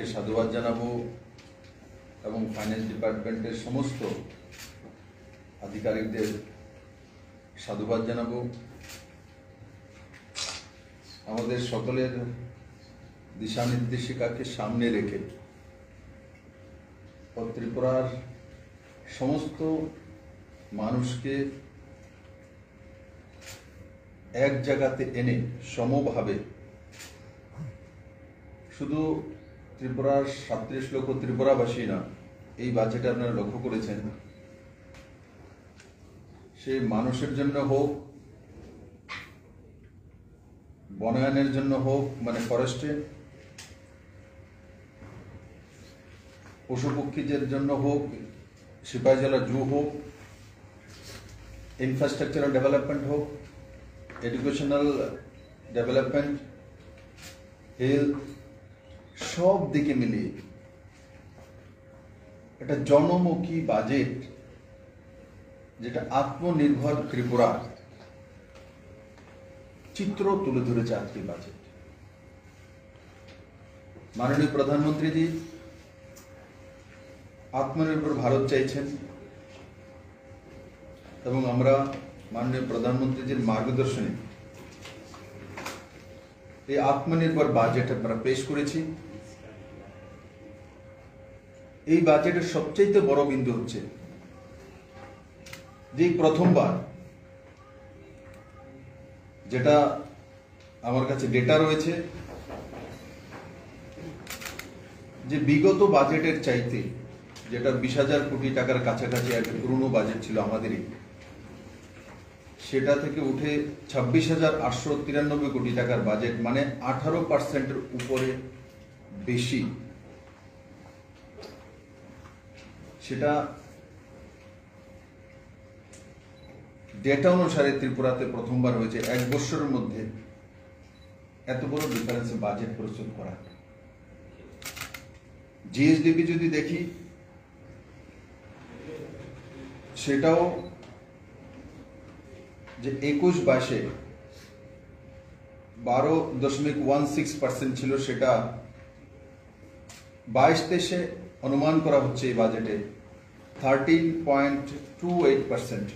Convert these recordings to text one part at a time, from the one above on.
সরকারকে সাধুবাদ জানাবো এবং ফাইন্যান্স ডিপার্টমেন্টের সমস্ত আধিকারিকদের সাধুবাদ জানাবো। আমাদের সকলের দিশা নির্দেশিকাকে সামনে রেখে ত্রিপুরার সমস্ত মানুষকে এক জায়গাতে এনে সমভাবে, শুধু ত্রিপুরার 37 লক্ষ ত্রিপুরাবাসী না, এই বাজেটে আপনারা লক্ষ্য করেছেন, সে মানুষের জন্য হোক, বনায়নের জন্য হোক মানে ফরেস্টে, পশু পক্ষীদের জন্য হোক, সিপাহীজলা জু হোক, ইনফ্রাস্ট্রাকচারাল ডেভেলপমেন্ট হোক, এডুকেশনাল ডেভেলপমেন্ট, হেলথ, সব দিকে মিলিয়ে একটা জনমুখী বাজেট, যেটা আত্মনির্ভর ত্রিপুরা চিত্র তুলে ধরেছে আজকের বাজেট। মাননীয় প্রধানমন্ত্রীজি আত্মনির্ভর ভারত চাইছেন এবং আমরা মাননীয় প্রধানমন্ত্রীজির মার্গদর্শনে এই আত্মনির্ভর বাজেট আমরা পেশ করেছি। এই বাজেটের সবচেয়ে বড় বিন্দু হচ্ছে যে প্রথমবার, যেটা আমার কাছে ডেটা রয়েছে, যে বিগত বাজেটের চাইতে, যেটা 20,000 কোটি টাকার কাছাকাছি একটা পুরনো বাজেট ছিল আমাদেরই, সেটা থেকে উঠে 26,893 কোটি টাকার বাজেট, মানে 18% উপরে বেশি। সেটা ডেটা অনুসারে ত্রিপুরাতে প্রথমবার হয়েছে 1 বছরের মধ্যে এত বড় ডিফারেন্সে বাজেট প্রস্তুত করা। জিএসডিপি যদি দেখি, সেটাও যে 21-22 12.16% ছিল, সেটা 22-23 অনুমান করা হচ্ছে এই বাজেটে 13.28%।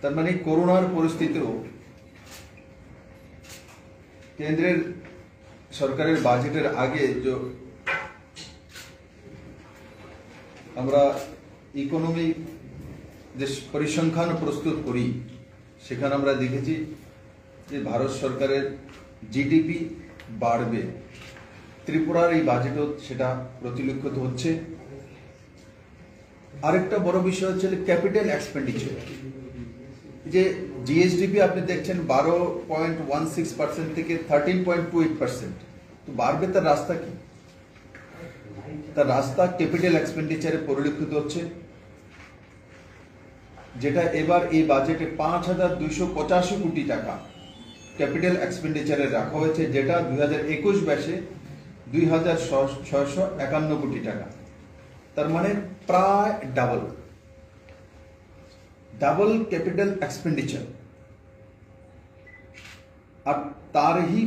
তার মানে করোনার পরিস্থিতিও কেন্দ্রের সরকারের বাজেটের আগে যে আমরা ইকোনমি যে পরিসংখ্যান প্রস্তুত করি, সেখানে আমরা দেখেছি যে ভারত সরকারের জিডিপি বাড়বে। ত্রিপুরার এই বাজেটও সেটা প্রতিলক্ষিত হচ্ছে। আরেকটা বড় বিষয় হচ্ছে ক্যাপিটাল এক্সপেন্ডিচার। যে জিএসডিপি আপনি দেখছেন 12.16% থেকে 13.28%, তো বাড়বে, তার রাস্তা কি? তার রাস্তা ক্যাপিটাল এক্সপেন্ডিচারে পরিলক্ষিত হচ্ছে, যেটা এবার এই বাজেটে 5,285 কোটি টাকা ক্যাপিটাল এক্সপেন্ডিচারে রাখা হয়েছে, যেটা 2021-22 2,651 কোটি টাকা। তার মানে প্রায় ডাবল ক্যাপিটাল এক্সপেন্ডিচার। আর তারই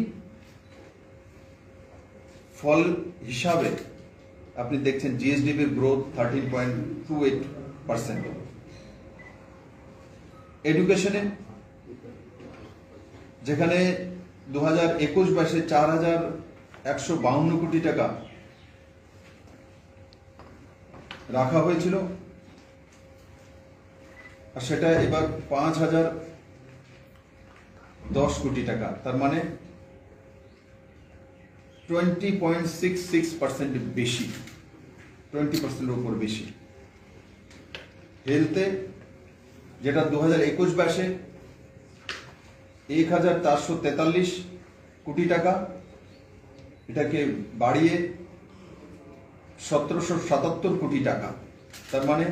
ফল হিসাবে আপনি দেখছেন জিএসডিপির গ্রোথ 13.28%। এডুকেশনে যেখানে 2021-22 4,152 কোটি টাকা রাখা হয়েছিল, আর সেটা এবার 5,010 কোটি টাকা, তার মানে 20.66% বেশি, 20% উপর বেশি। হেলথে যেটা 2021-22 1,443 কোটি টাকা, এটাকে বাড়িয়ে 1,777 কোটি টাকা, তার মানে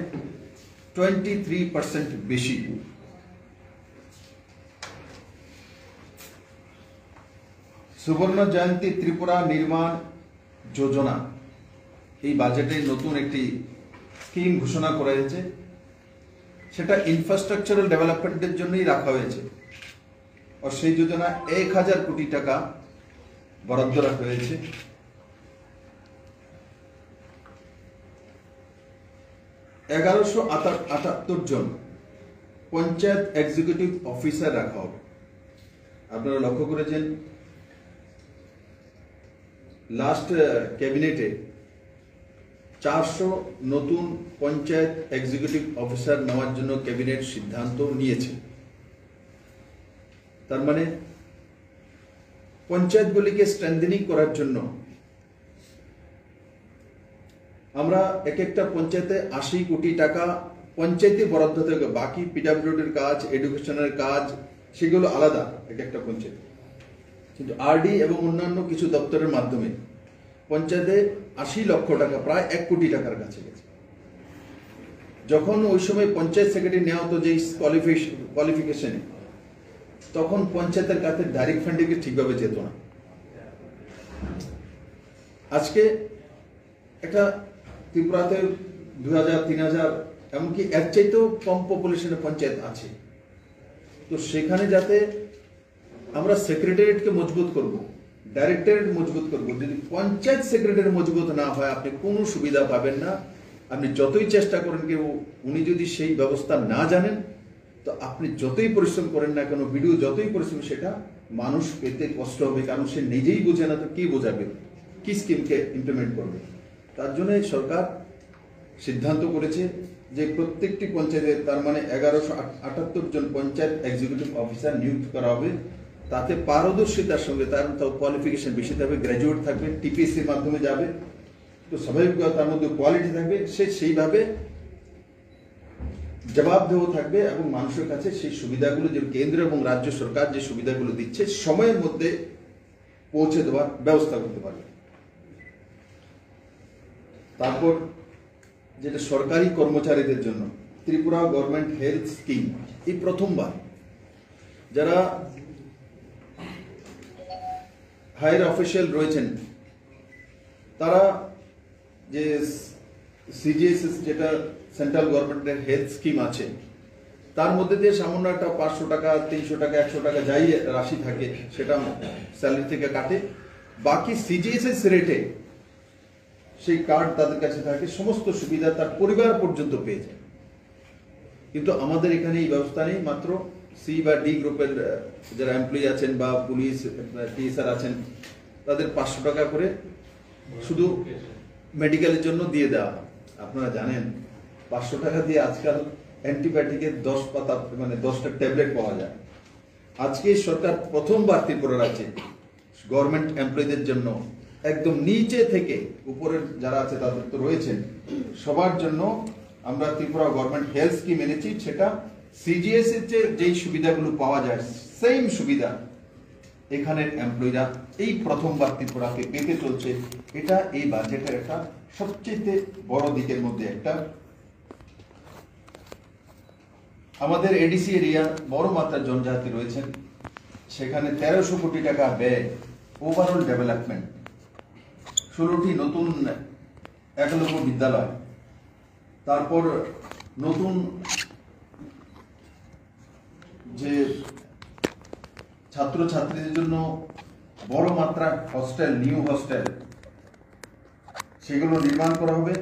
23% বেশি। সুবর্ণ জয়ন্তী ত্রিপুরা নির্মাণ যোজনা, এই বাজেটে নতুন একটি স্কিম ঘোষণা করা হয়েছে, সেটা ইনফ্রাস্ট্রাকচারাল ডেভেলপমেন্টের জন্যই রাখা হয়েছে। और সেই যোজনা 1,000 কোটি টাকা বরাদ্দ রাখা হয়েছে। 1178 জন পঞ্চায়েত এক্সিকিউটিভ অফিসার রাখা হবে। আপনারা লক্ষ্য করেছেন লাস্ট ক্যাবিনেটে 400 নতুন পঞ্চায়েত এক্সিকিউটিভ অফিসার নেওয়ার জন্য ক্যাবিনেট সিদ্ধান্ত নিয়েছে। তার মানে পঞ্চায়েতগুলিকে স্ট্রেংথেনিং করার জন্য আমরা এক একটা পঞ্চায়েতে 80 কোটি টাকা পঞ্চায়েতে বরাদ্দ থেকে, বাকি পিডব্লিউডির কাজ, এডুকেশনের কাজ সেগুলো আলাদা এক একটা পঞ্চায়েত, কিন্তু আরডি এবং অন্যান্য কিছু দপ্তরের মাধ্যমে পঞ্চায়েতে 80 লক্ষ টাকা, প্রায় 1 কোটি টাকার কাছে গেছে। যখন ওই সময় পঞ্চায়েত সেক্রেটারি নেওয়া হতো যে কোয়ালিফিকেশন, তখন পঞ্চায়েতের কাছে ডাইরেক্ট ফান্ডিংকে ঠিকভাবে যেত না। আজকে একটা ত্রিপুরাতে 2000, 3000 এমনকি এর চাইতেও কম পপুলেশনের পঞ্চায়েত আছে। তো সেখানে যাতে আমরা সেক্রেটারিয়েটকে মজবুত করব, ডাইরেক্টরেট মজবুত করব। যদি পঞ্চায়েত সেক্রেটারি মজবুত না হয় আপনি কোনো সুবিধা পাবেন না। আপনি যতই চেষ্টা করেন কেউ, উনি যদি সেই ব্যবস্থা না জানেন, তো আপনি যতই পরিশ্রম করেন না কেন, ভিডিও যতই পরিশ্রম, সেটা মানুষ পেতে কষ্ট হবে, কারণ সে নিজেই বোঝে না তো কি বোঝাবে, কি স্কিমকে ইমপ্লিমেন্ট করবে। তার জন্য সরকার সিদ্ধান্ত করেছে যে প্রত্যেকটি পঞ্চায়েতে, তার মানে 1178 জন পঞ্চায়েত এক্সিকিউটিভ অফিসার নিযুক্ত করা হবে। তাতে পারদর্শিতার সঙ্গে, তার কোয়ালিফিকেশন বেশি থাকবে, গ্র্যাজুয়েট থাকবে, টিপিএসসির মাধ্যমে যাবে, তো স্বাভাবিকভাবে তার মধ্যে কোয়ালিটি থাকবে, সে সেইভাবে জবাবদেহ থাকবে এবং মানুষের কাছে সেই সুবিধাগুলো, যে কেন্দ্র এবং রাজ্য সরকার যে সুবিধাগুলো দিচ্ছে, সময়ের মধ্যে পৌঁছে দেওয়ার ব্যবস্থা করতে পারবে। তারপর যেটা সরকারি কর্মচারীদের জন্য ত্রিপুরা গভর্নমেন্ট হেলথ স্কিম, এই প্রথমবার যারা হায়ার অফিসিয়াল রয়েছেন, তারা যে সিজিএসএস, যেটা সেন্ট্রাল গভর্নমেন্টের হেলথ স্কিম আছে, তার মধ্যে দিয়ে সামান্য একটা 500 টাকা, 300 টাকা, 100 টাকা যাই রাশি থাকে সেটা স্যালারি থেকে কাটে। বাকি সিজিএসএস রেটে সেই কার্ড তাদের কাছে থাকে, সমস্ত সুবিধা তার পরিবার পর্যন্ত পেয়ে যায়। কিন্তু আমাদের এখানে এই ব্যবস্থা নেই। মাত্র সি বা ডি গ্রুপের যারা এমপ্লয়ি আছেন বা পুলিশ টিএসআর আছেন, তাদের 500 টাকা করে শুধু মেডিকেলের জন্য দিয়ে দেওয়া। আপনারা জানেন 500 টাকা দিয়ে আজকাল অ্যান্টিবায়োটিকের 10 পাতা, মানে 10টা ট্যাবলেট পাওয়া যায়। আজকে সরকার প্রথমবার ত্রিপুরা রাজ্যে গভর্নমেন্ট এমপ্লয়ীদের জন্য একদম নিচে থেকে উপরের যারা আছে তাদের তো রয়েছেন, সবার জন্য আমরা ত্রিপুরা গভর্নমেন্ট হেলথ স্কিম এনেছি। সেটা সিজিএস এর যেই সুবিধাগুলো পাওয়া যায়, সেম সুবিধা এখানের এমপ্লয়িরা এই প্রথমবার ত্রিপুরাকে পেতে চলছে। এটা এই বাজেটের একটা সবচেয়ে বড় দিকের মধ্যে একটা। আমাদের এডিসি এরিয়া বড় মাত্রার জনজাতি রয়েছেন, সেখানে 1300 কোটি টাকা ব্যয় ওভারঅল ডেভেলপমেন্ট, 16টি নতুন একলব্য বিদ্যালয়, তারপর নতুন যে ছাত্রছাত্রীদের জন্য বড় মাত্রা হস্টেল, নিউ হস্টেল, সেগুলো নির্মাণ করা হবে।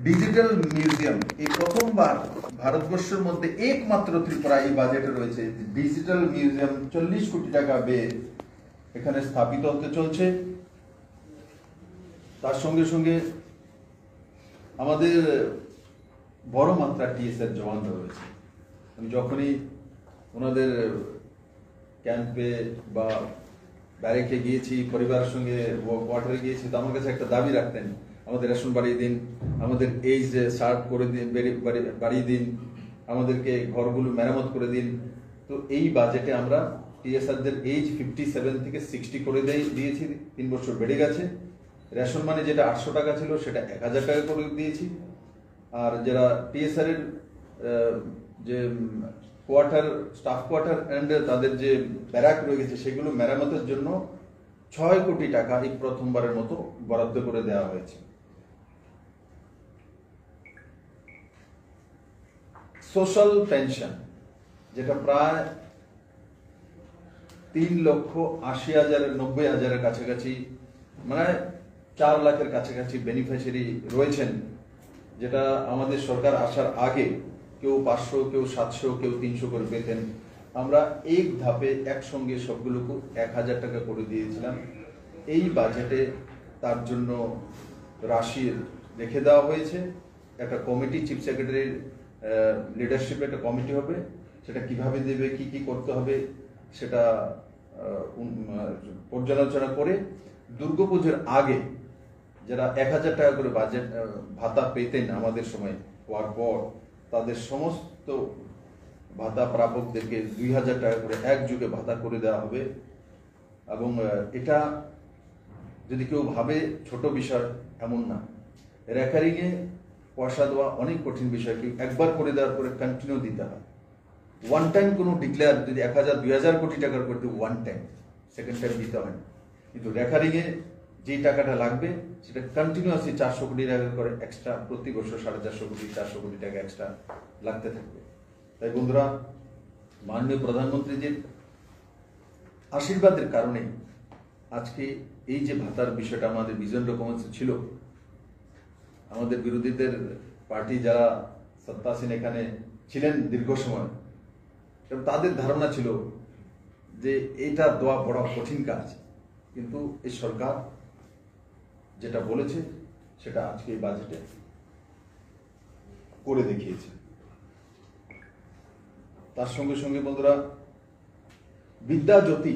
ডিজিটাল মিউজিয়াম, এই প্রথমবার ভারতবর্ষের মধ্যে একমাত্র ত্রিপুরা এই বাজেটে রয়েছে ডিজিটাল মিউজিয়াম, 40 কোটি টাকা ব্যয়ে এখানে স্থাপিত হতে চলছে। তার সঙ্গে সঙ্গে আমাদের বড় মাত্রা টিএসআর জওয়ানরা রয়েছে। আমি যখনই ওনাদের ক্যাম্পে বা ব্যারেকে গিয়েছি, পরিবারের সঙ্গে কোয়ার্টারে গিয়েছি, তো আমার কাছে একটা দাবি রাখতেন, আমাদের রেশন বাড়িয়ে দিন, আমাদের এইজ শার্ট করে দিন, বাড়িয়ে দিন, আমাদেরকে ঘরগুলো মেরামত করে দিন। তো এই বাজেটে আমরা টিএসআরদের এইজ 57 থেকে 60 করে দিয়েছি, 3 বছর বেড়ে গেছে। রেশন মানে যেটা 800 টাকা ছিল সেটা 1000 টাকা করে দিয়েছি। আর যারা টিএসআর এর যে কোয়ার্টার, স্টাফ কোয়ার্টার এন্ড তাদের যে ব্যারাক রয়ে গেছে, সেগুলো মেরামতের জন্য 6 কোটি টাকা এই প্রথমবারের মতো বরাদ্দ করে দেওয়া হয়েছে। সোশ্যাল পেনশন, যেটা প্রায় 3,80,000 কাছাকাছি, মানে 4 লাখের কাছাকাছি বেনিফিশিয়ারি রয়েছেন, যেটা আমাদের সরকার আসার আগে কেউ 500, কেউ 700, কেউ 300 করে পেতেন, আমরা এক ধাপে একসঙ্গে সবগুলোকে 1000 টাকা করে দিয়েছিলাম। এই বাজেটে তার জন্য রাশি রেখে দেওয়া হয়েছে। একটা কমিটি, চিফ সেক্রেটারির লিডারশিপে একটা কমিটি হবে, সেটা কিভাবে দেবে, কি কি করতে হবে সেটা পর্যালোচনা করে দুর্গাপুজোর আগে যারা 1000 টাকা করে বাজেট ভাতা পেতেন আমাদের সময়, হওয়ার পর তাদের সমস্ত ভাতা প্রাপকদেরকে 2000 টাকা করে একযোগে ভাতা করে দেওয়া হবে। এবং এটা যদি কেউ ভাবে ছোট বিষয়, এমন না। রেকারিংয়ে পয়সা দেওয়া অনেক কঠিন বিষয়, কি একবার করে দেওয়ার পরে কন্টিনিউ দিতে হয়। ওয়ান টাইম কোনো ডিক্লেয়ার যদি 1000, 2000 কোটি টাকার করতে ওয়ান টাইম, সেকেন্ড টাইম দিতে হয় না। কিন্তু রেকারিংয়ে যে টাকাটা লাগবে সেটা কন্টিনিউয়াসলি 400 কোটি টাকা করে এক্সট্রা প্রতি বছর 450 কোটি, 400 কোটি টাকা এক্সট্রা লাগতে থাকবে। তাই বন্ধুরা, মাননীয় প্রধানমন্ত্রীজির আশীর্বাদের কারণে আজকে এই যে ভাতার বিষয়টা আমাদের ভিশন ডকুমেন্টস ছিল, আমাদের বিরোধীদের পার্টি যারা সত্তাসীন এখানে ছিলেন দীর্ঘ সময়, তাদের ধারণা ছিল যে এটা দেওয়া বড় কঠিন কাজ, কিন্তু এই সরকার যেটা বলেছে সেটা আজকে এই বাজেটে করে দেখিয়েছে। তার সঙ্গে সঙ্গে বন্ধুরা, বিদ্যা জ্যোতি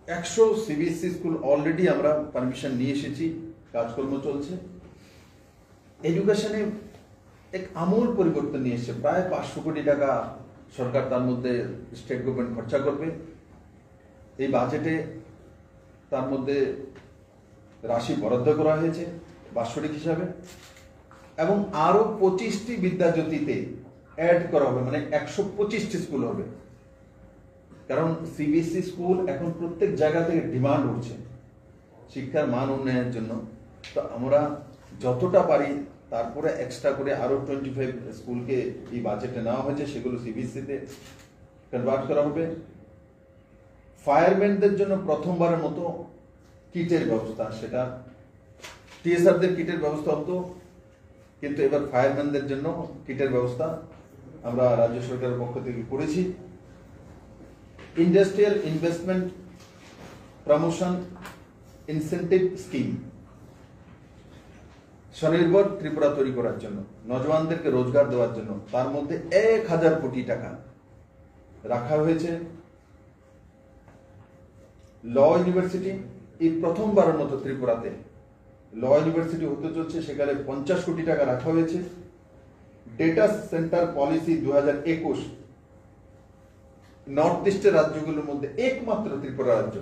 100 সিবিএসসি স্কুল অলরেডি আমরা পারমিশন নিয়ে এসেছি, কাজকর্ম চলছে। এডুকেশনে এক আমূল পরিবর্তন নিয়ে এসেছে। প্রায় 500 কোটি টাকা সরকার তার মধ্যে স্টেট গভর্নমেন্ট খরচা করবে। এই বাজেটে তার মধ্যে রাশি বরাদ্দ করা হয়েছে বাৎসরিক হিসাবে, এবং আরো 25টি বিদ্যাজ্যোতিতে অ্যাড করা হবে, মানে 125টি স্কুল হবে। কারণ সিবিএসসি স্কুল এখন প্রত্যেক জায়গা থেকে ডিমান্ড উঠছে শিক্ষার মান উন্নয়নের জন্য। তো আমরা যতটা পারি তারপরে এক্সট্রা করে আরো 25 স্কুলকে এই বাজেটে নেওয়া হয়েছে, সেগুলো সিবিএসসিতে কনভার্ট করা হবে। ফায়ারম্যানদের জন্য প্রথমবারের মতো কিটের ব্যবস্থা, সেটা টিএসআরদের কিটের ব্যবস্থা হতো, কিন্তু এবার ফায়ারম্যানদের জন্য কিটের ব্যবস্থা আমরা রাজ্য সরকারের পক্ষ থেকে করেছি। Industrial investment promotion incentive scheme, স্বনির্ভর ত্রিপুরা তৈরি করার জন্য, নজওয়ানদেরকে রোজগার দেওয়ার জন্য, তার মধ্যে 1000 কোটি টাকা রাখা হয়েছে। ল ইউনিভার্সিটি, এই প্রথমবারের মতো ত্রিপুরাতে ল ইউনিভার্সিটি হতে চলছে, সেখানে 50 কোটি টাকা রাখা হয়েছে। ডেটা সেন্টার পলিসি 2021, নর্থ ইস্টের রাজ্যগুলোর মধ্যে একমাত্র ত্রিপুরা রাজ্য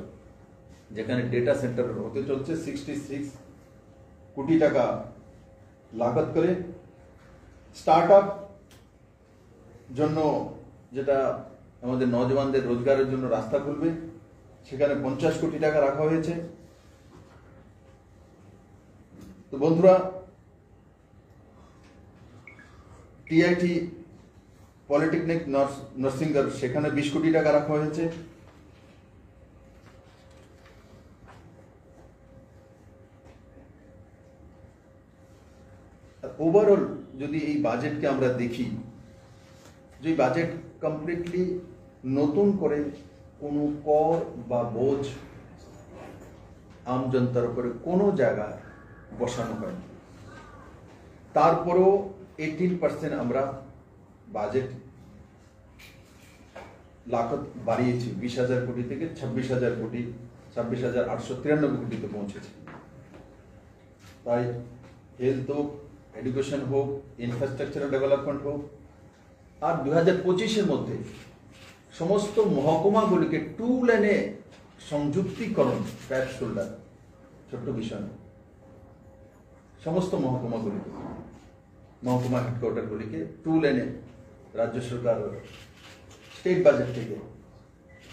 যেখানে ডেটা সেন্টার হতে চলছে। 66 কোটি টাকা লাগত করে। স্টার্ট আপ জন্য, যেটা আমাদের নজওয়ানদের রোজগারের জন্য রাস্তা খুলবে, সেখানে 50 কোটি টাকা রাখা হয়েছে। তো বন্ধুরা, টিআইটি পলিটেকনিক নরসিংগড়, সেখানে 20 কোটি টাকা রাখা হয়েছে। ওভারঅল যদি এই বাজেটকে আমরা দেখি, যে বাজেট কমপ্লিটলি নতুন করে কোনো কর বা বোঝ আম জনতার উপরে কোনো জায়গায় বসানো হয়নি। তারপরেও 18% আমরা বাজেট লাগত বাড়িয়েছি, 20,000 কোটি থেকে 26,000 কোটি, 26,893 কোটিতে পৌঁছেছে। তাই হেলথ হোক, এডুকেশন হোক, ইনফ্রাস্ট্রাকচার ডেভেলপমেন্ট হোক, আর 2025-এর মধ্যে সমস্ত মহকুমাগুলিকে 2 লেনে সংযুক্তিকরণ, প্যাচ শোল্ডার, ছোট্ট বিষয় না, সমস্ত মহকুমাগুলিকে, মহকুমা হেডকোয়ার্টারগুলিকে 2 লেনে রাজ্য সরকার স্টেট বাজেট থেকে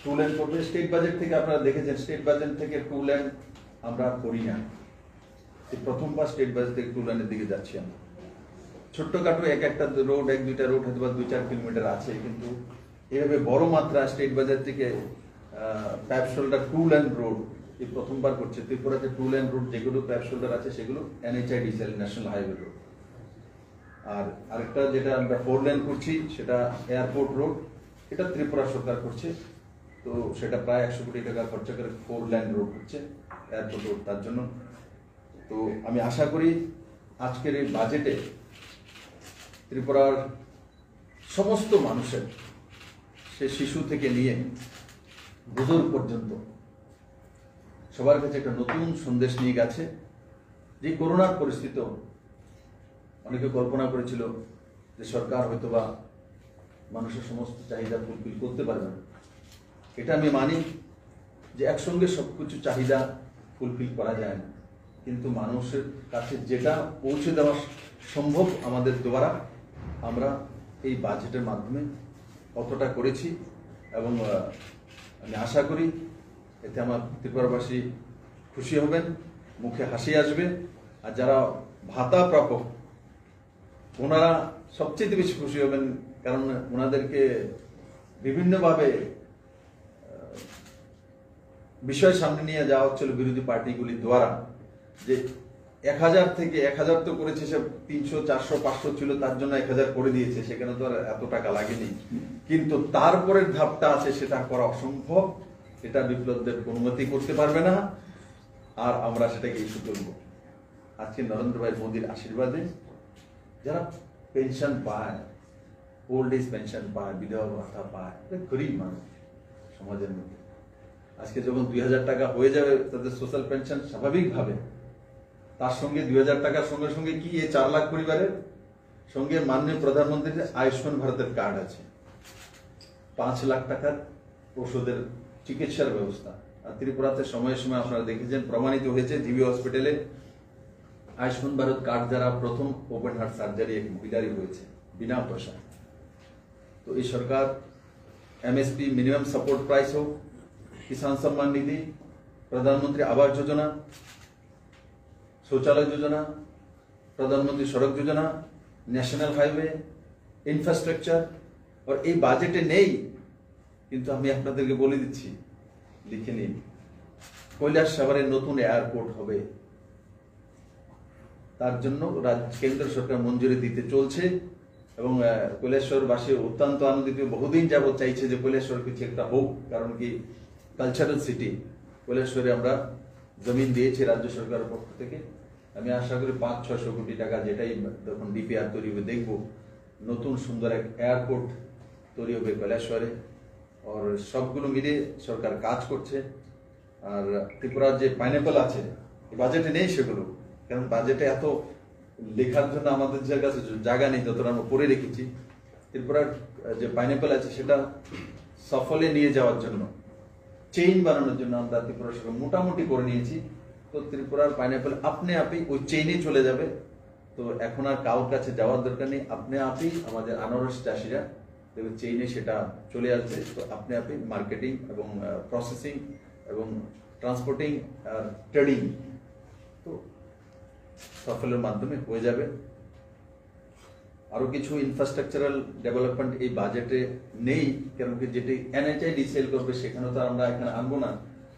2 লেন করবে। স্টেট বাজেট থেকে আপনারা দেখেছেন, স্টেট বাজেট থেকে 2 লেন আমরা করি না। প্রথমবার স্টেট বাজেট থেকে 2 লেনের দিকে যাচ্ছি আমরা। ছোট্টখাটো একটা রোড, 1-2টা রোড হয়তো 2-4 কিলোমিটার আছে, কিন্তু এভাবে বড় মাত্রা স্টেট বাজার থেকে প্যাপ শোল্ডার 2 লেন রোড এই প্রথমবার করছে। ত্রিপুরাতে 2 লেন রোড যেগুলো প্যাপ শোল্ডার আছে সেগুলো NHIDCL, ন্যাশনাল হাইওয়ে রোড। আর আরেকটা যেটা আমরা 4 লেন করছি সেটা এয়ারপোর্ট রোড, এটা ত্রিপুরা সরকার করছে। তো সেটা প্রায় 100 কোটি টাকা খরচা করে 4 লেন রোড হচ্ছে এয়ারপোর্ট রোড, তার জন্য। তো আমি আশা করি আজকের এই বাজেটে ত্রিপুরার সমস্ত মানুষের, সে শিশু থেকে নিয়ে বুজুর্গ পর্যন্ত সবার কাছে একটা নতুন সন্দেশ নিয়ে গেছে। যে করোনার পরিস্থিতি অনেকে কল্পনা করেছিল যে সরকার হয়তোবা মানুষের সমস্ত চাহিদা ফুলফিল করতে পারবে না। এটা আমি মানি যে একসঙ্গে সবকিছু চাহিদা ফুলফিল করা যায় না, কিন্তু মানুষের কাছে যেটা পৌঁছে দেওয়া সম্ভব আমাদের দ্বারা আমরা এই বাজেটের মাধ্যমে অতটা করেছি। এবং আমি আশা করি এতে আমার ত্রিপুরাবাসী খুশি হবেন, মুখে হাসি আসবে। আর যারা ভাতা প্রাপক ওনারা সবচেয়ে বেশি খুশি হবেন, কারণ ওনাদেরকে বিভিন্নভাবে বিষয় সামনে নিয়ে যাওয়া হচ্ছিল বিরোধী পার্টিগুলির দ্বারা, যে 1000 থেকে 1000 তো করেছে, সে 300 400 500 ছিল, তার জন্য 1000 করে দিয়েছে, সেখানে তো আর এত টাকা লাগেনি। কিন্তু তারপরের ধাপটা আছে, সেটা করা অসম্ভব, এটা বিপ্লব দেব অনুমতি করতে পারবে না, আর আমরা সেটাকে ইস্যু করব। আজকে নরেন্দ্র ভাই মোদীর আশীর্বাদে যারা পেনশন পায়, ওল্ড এজ পেনশন পায়, বিধবা ভাতা পায়, গরিব মানুষ সমাজের মধ্যে, আজকে যখন 2000 টাকা হয়ে যাবে তাদের সোশ্যাল পেনশন স্বাভাবিকভাবে, তার সঙ্গে 2000 টাকার সঙ্গে সঙ্গে কি এই 4 লাখ পরিবারের সঙ্গে মাননীয় প্রধানমন্ত্রীর আয়ুষ্মান ভারতের কার্ড আছে, 5 লাখ টাকার ওষুধের চিকিৎসার ব্যবস্থা। আর ত্রিপুরাতে সময়ে সময়ে আপনারা দেখেছেন, প্রমাণিত হয়েছে জিবি হসপিটালে আয়ুষ্মান ভারত কার্ড যারা প্রথম ওপেন হার্ট সার্জারি এক মহিলারই হয়েছে বিনা পয়সা। তো এই সরকার এমএসপি মিনিমাম সাপোর্ট প্রাইস হোক, কিষাণ সম্মান নিধি, প্রধানমন্ত্রী আবাস যোজনা, শৌচালয় যোজনা, প্রধানমন্ত্রী সড়ক যোজনা, ন্যাশনাল হাইওয়ে, ইনফ্রাস্ট্রাকচার, আর এই বাজেটে নেই, কিন্তু আমি আপনাদেরকে বলে দিচ্ছি, লিখে নিন, কৈলাস সাভারের নতুন এয়ারপোর্ট হবে, তার জন্য কেন্দ্র সরকার মঞ্জুরি দিতে চলছে। এবং কৈলাসহরবাসী অত্যন্ত আনন্দিত, বহুদিন যাবত চাইছে যে কৈলাসহর কিছু একটা হোক, কারণ কি কালচারাল সিটি কৈলাসহরে আমরা জমিন দিয়েছি রাজ্য সরকারের পক্ষ থেকে। আমি আশা করি 500-600 কোটি টাকা, যেটাই যখন ডিপিআর তৈরি হবে দেখব, নতুন সুন্দর এক এয়ারপোর্ট তৈরি হবে কৈলাসহরে। আর সবগুলো মিলে সরকার কাজ করছে। আর ত্রিপুরার যে পাইনাপল আছে, বাজেটে নেই সেগুলো, কারণ বাজেটে এত লেখার জন্য আমাদের কাছে জায়গা নেই, যতটা আমরা করে রেখেছি। ত্রিপুরার যে পাইনাপল আছে সেটা সফলে নিয়ে যাওয়ার জন্য, চেইন বানানোর জন্য আমরা ত্রিপুরার সঙ্গে মোটামুটি করে নিয়েছি। তো ত্রিপুরার পাইনাপল আপনি আপনি ওই চেইনে চলে যাবে। তো এখন আর কারোর কাছে যাওয়ার দরকার নেই, আপনি আপনি আমাদের আনারস চাষিরা দেখবে চেইনে সেটা চলে আসছে। তো আপনি আপনি মার্কেটিং এবং প্রসেসিং এবং ট্রান্সপোর্টিং আর ট্রেডিং তো সফলের মাধ্যমে হয়ে যাবে। আরো কিছু ইনফ্রাস্ট্রাকচারাল ডেভেলপমেন্ট এই বাজেটে নেই, কারণ কি যেটি এনএচআই ডিসেল করবে সেখানে তো আমরা এখানে আনবো না,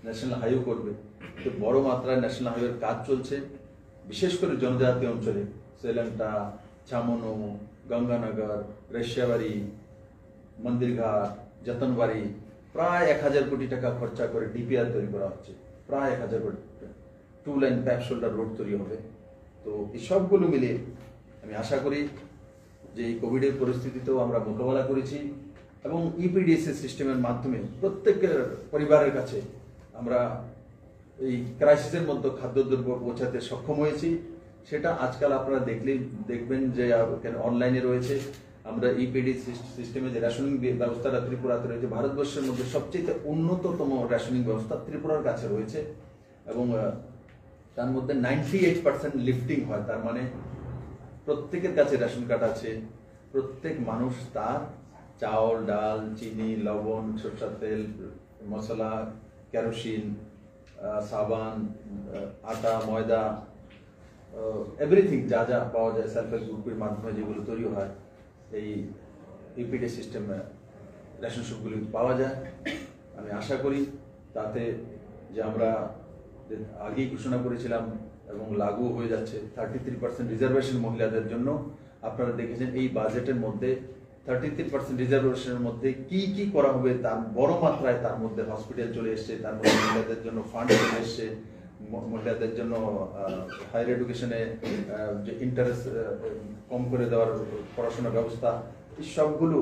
ন্যাশনাল হাইওয়ে করবে। তো বড় মাত্রায় ন্যাশনাল হাইওয়ের কাজ চলছে, বিশেষ করে জনজাতীয় অঞ্চলে, সেলেন্টা, ছামনো, গঙ্গানগর, রেশিয়াবাড়ি, মন্দিরঘাট, যতনবাড়ি, প্রায় 1000 কোটি টাকা খরচা করে ডিপিআর তৈরি করা হচ্ছে, প্রায় 1000 কোটি। 2 লাইন প্যাপ শোল্ডার রোড তৈরি হবে। তো এই সবগুলো মিলে আমি আশা করি যে এই কোভিডের পরিস্থিতিতেও আমরা মোকাবেলা করেছি এবং ইপিডিএসএস সিস্টেমের মাধ্যমে প্রত্যেকের পরিবারের কাছে আমরা এই ক্রাইসিসের মধ্যে খাদ্যদ্রব্য পৌঁছাতে সক্ষম হয়েছি। সেটা আজকাল আপনারা দেখবেন যে অনলাইনে রয়েছে। আমরা ইপিডি সিস্টেমে যে রেশনিং ব্যবস্থাটা ত্রিপুরাতে রয়েছে, ভারতবর্ষের মধ্যে সবচেয়ে উন্নততম রেশনিং ব্যবস্থা ত্রিপুরার কাছে রয়েছে এবং তার মধ্যে 98% লিফটিং হয়। তার মানে প্রত্যেকের কাছে রেশন কার্ড আছে, প্রত্যেক মানুষ তার চাউল, ডাল, চিনি, লবণ, সরষের তেল, মশলা, কেরোসিন, সাবান, আটা, ময়দা, এভরিথিং যা যা পাওয়া যায় সেলফ হেল্প গ্রুপের মাধ্যমে যেগুলো তৈরি হয় এই ইপিডি সিস্টেমে রেশন শপগুলি পাওয়া যায়। আমি আশা করি তাতে যে আমরা আগেই ঘোষণা করেছিলাম এবং লাগু হয়ে যাচ্ছে 33% রিজার্ভেশন মহিলাদের জন্য, আপনারা দেখেছেন এই বাজেটের মধ্যে 33% রিজার্ভেশনের মধ্যে কি কি করা হবে তার বড় মাত্রায় তার মধ্যে হসপিটাল চলে এসছে, তার মধ্যে মহিলাদের জন্য ফান্ড চলে এসছে, মহিলাদের জন্য হায়ার এডুকেশনে যে ইন্টারেস্ট কম করে দেওয়ার পড়াশোনার ব্যবস্থা, এই সবগুলো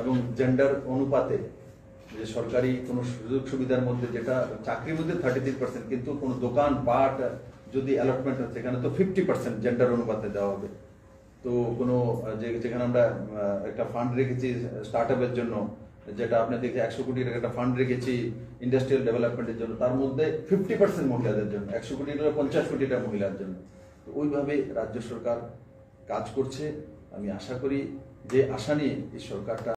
এবং জেন্ডার অনুপাতে যে সরকারি কোনো সুযোগ সুবিধার মধ্যে যেটা চাকরির মধ্যে 33%, কিন্তু কোনো দোকান পাট যদি অ্যালটমেন্ট হচ্ছে সেখানে তো 50% জেন্ডার অনুপাতে দেওয়া হবে। তো কোনো যেখানে আমরা একটা ফান্ড রেখেছি স্টার্ট আপের জন্য, যেটা আপনি দেখে 100 কোটি টাকা একটা ফান্ড রেখেছি ইন্ডাস্ট্রিয়াল ডেভেলপমেন্টের জন্য, তার মধ্যে 50% মহিলাদের জন্য, 100 কোটি টাকা 50 কোটি টাকা মহিলার জন্য। তো ওইভাবে রাজ্য সরকার কাজ করছে। আমি আশা করি যে আশা নিয়ে এই সরকারটা